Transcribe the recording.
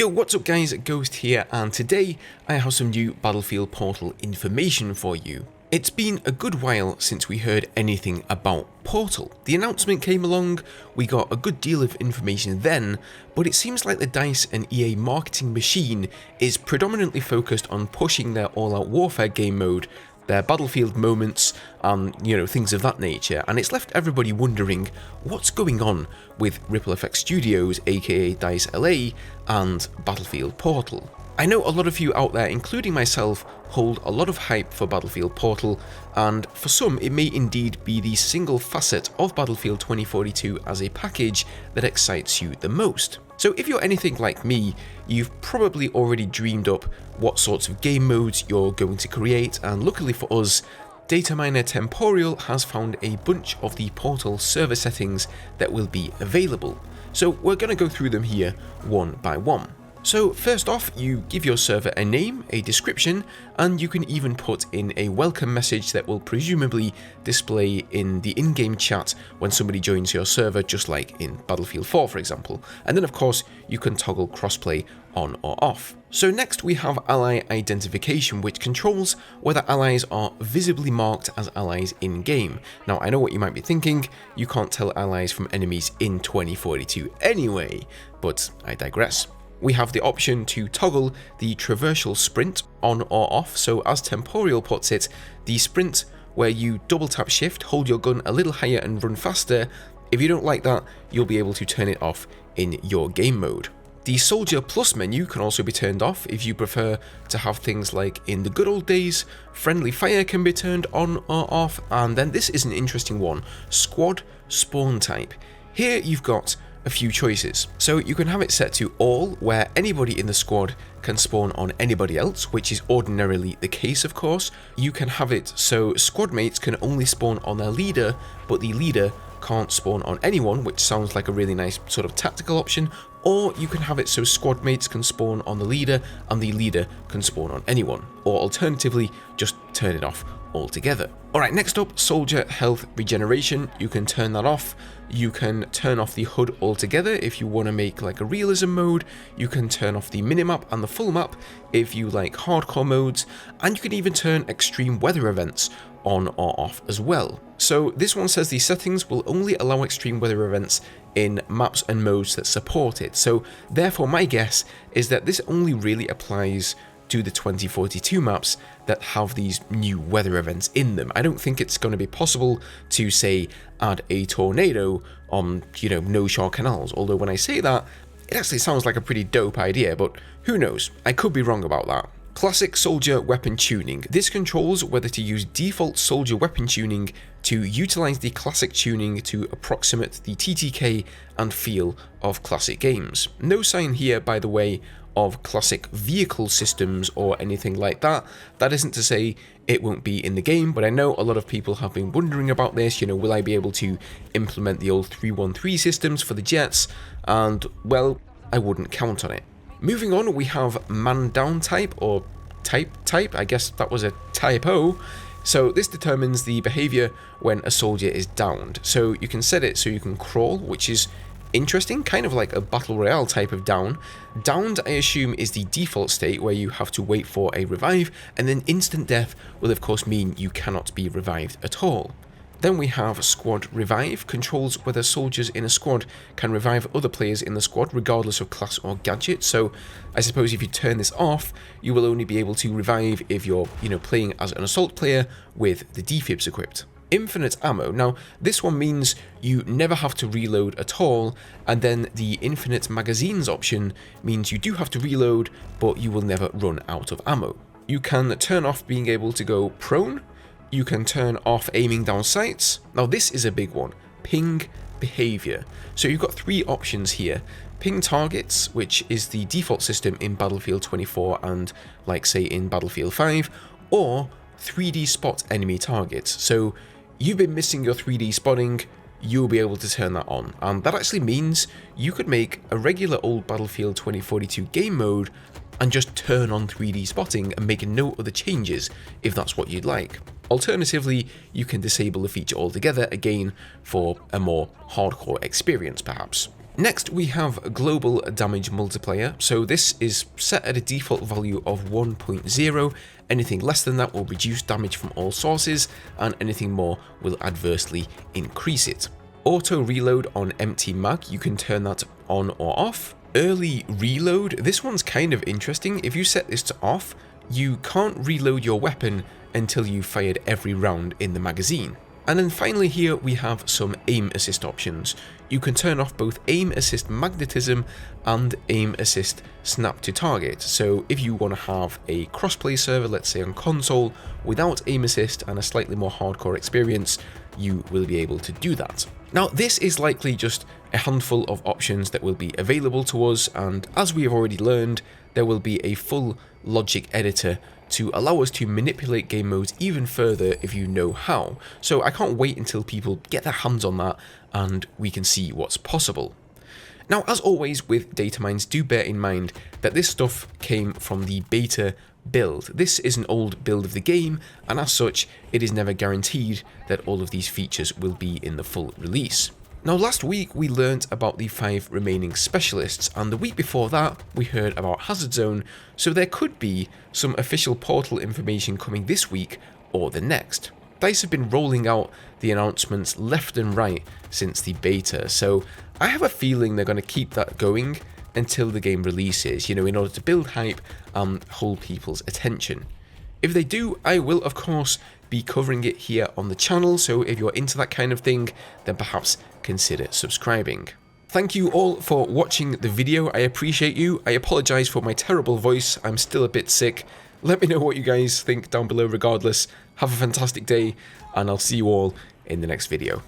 Yo, what's up guys, Ghost here, and today I have some new Battlefield Portal information for you. It's been a good while since we heard anything about Portal. The announcement came along, we got a good deal of information then, but it seems like the DICE and EA marketing machine is predominantly focused on pushing their all-out warfare game mode, their Battlefield moments, and things of that nature, and it's left everybody wondering what's going on with Ripple Effect Studios, aka DICE LA, and Battlefield Portal. I know a lot of you out there, including myself, hold a lot of hype for Battlefield Portal, and for some it may indeed be the single facet of Battlefield 2042 as a package that excites you the most. So if you're anything like me, you've probably already dreamed up what sorts of game modes you're going to create, and luckily for us, data miner Temporal has found a bunch of the Portal server settings that will be available. So we're going to go through them here one by one. So first off, you give your server a name, a description, and you can even put in a welcome message that will presumably display in the in-game chat when somebody joins your server, just like in Battlefield 4 for example. And then of course you can toggle crossplay on or off. So next we have ally identification, which controls whether allies are visibly marked as allies in-game. Now I know what you might be thinking, you can't tell allies from enemies in 2042 anyway, but I digress. We have the option to toggle the traversal sprint on or off, so as Temporal puts it, the sprint where you double tap shift, hold your gun a little higher and run faster. If you don't like that, you'll be able to turn it off in your game mode. The Soldier Plus menu can also be turned off if you prefer to have things like in the good old days. Friendly fire can be turned on or off, and then this is an interesting one, Squad Spawn Type. Here you've got a few choices. So you can have it set to all, where anybody in the squad can spawn on anybody else, which is ordinarily the case of course. You can have it so squad mates can only spawn on their leader, but the leader can't spawn on anyone, which sounds like a really nice sort of tactical option. Or you can have it so squad mates can spawn on the leader and the leader can spawn on anyone. Or alternatively, just turn it off altogether. Alright, next up, Soldier Health Regeneration. You can turn that off. You can turn off the HUD altogether if you want to make like a realism mode. You can turn off the minimap and the full map if you like hardcore modes. And you can even turn extreme weather events on or off as well. So this one says the settings will only allow extreme weather events in maps and modes that support it. So therefore my guess is that this only really applies to the 2042 maps that have these new weather events in them. I don't think it's going to be possible to say add a tornado on, no shore canals, although when I say that, it actually sounds like a pretty dope idea, but who knows, I could be wrong about that. Classic Soldier Weapon Tuning. This controls whether to use default Soldier Weapon Tuning to utilize the classic tuning to approximate the TTK and feel of classic games. No sign here, by the way, of classic vehicle systems or anything like that. That isn't to say it won't be in the game, but I know a lot of people have been wondering about this, will I be able to implement the old 313 systems for the jets? And well, I wouldn't count on it. Moving on, we have man down type, or type, I guess that was a typo. So this determines the behavior when a soldier is downed. So you can set it so you can crawl, which is interesting, kind of like a battle royale type of down. Downed, I assume, is the default state where you have to wait for a revive, and then instant death will of course mean you cannot be revived at all. Then we have Squad Revive, controls whether soldiers in a squad can revive other players in the squad regardless of class or gadget. So I suppose if you turn this off, you will only be able to revive if you're, playing as an assault player with the defibs equipped. Infinite ammo. Now this one means you never have to reload at all, and then the infinite magazines option means you do have to reload, but you will never run out of ammo. You can turn off being able to go prone. You can turn off aiming down sights. Now this is a big one, ping behavior. So you've got three options here. Ping targets, which is the default system in Battlefield 24 and like say in Battlefield 5, or 3D spot enemy targets. So you've been missing your 3D spotting, you'll be able to turn that on. And that actually means you could make a regular old Battlefield 2042 game mode and just turn on 3D spotting and make no other changes if that's what you'd like. Alternatively, you can disable the feature altogether, again for a more hardcore experience perhaps. Next, we have global damage multiplier. So this is set at a default value of 1.0. Anything less than that will reduce damage from all sources, and anything more will adversely increase it. Auto reload on empty mag, you can turn that on or off. Early reload, this one's kind of interesting. If you set this to off, you can't reload your weapon until you've fired every round in the magazine. And then finally here we have some aim assist options. You can turn off both aim assist magnetism and aim assist snap to target. So if you want to have a crossplay server, let's say on console, without aim assist and a slightly more hardcore experience, you will be able to do that. Now this is likely just a handful of options that will be available to us, and as we have already learned, there will be a full logic editor to allow us to manipulate game modes even further if you know how. So I can't wait until people get their hands on that and we can see what's possible. Now, as always with data mines, do bear in mind that this stuff came from the beta build. This is an old build of the game, and as such, it is never guaranteed that all of these features will be in the full release. Now, last week we learnt about the 5 remaining specialists, and the week before that we heard about Hazard Zone, so there could be some official Portal information coming this week or the next. DICE have been rolling out the announcements left and right since the beta, so I have a feeling they're going to keep that going until the game releases, in order to build hype and hold people's attention. If they do, I will of course be covering it here on the channel, so if you're into that kind of thing, then perhaps consider subscribing. Thank you all for watching the video, I appreciate you. I apologise for my terrible voice, I'm still a bit sick. Let me know what you guys think down below regardless. Have a fantastic day, and I'll see you all in the next video.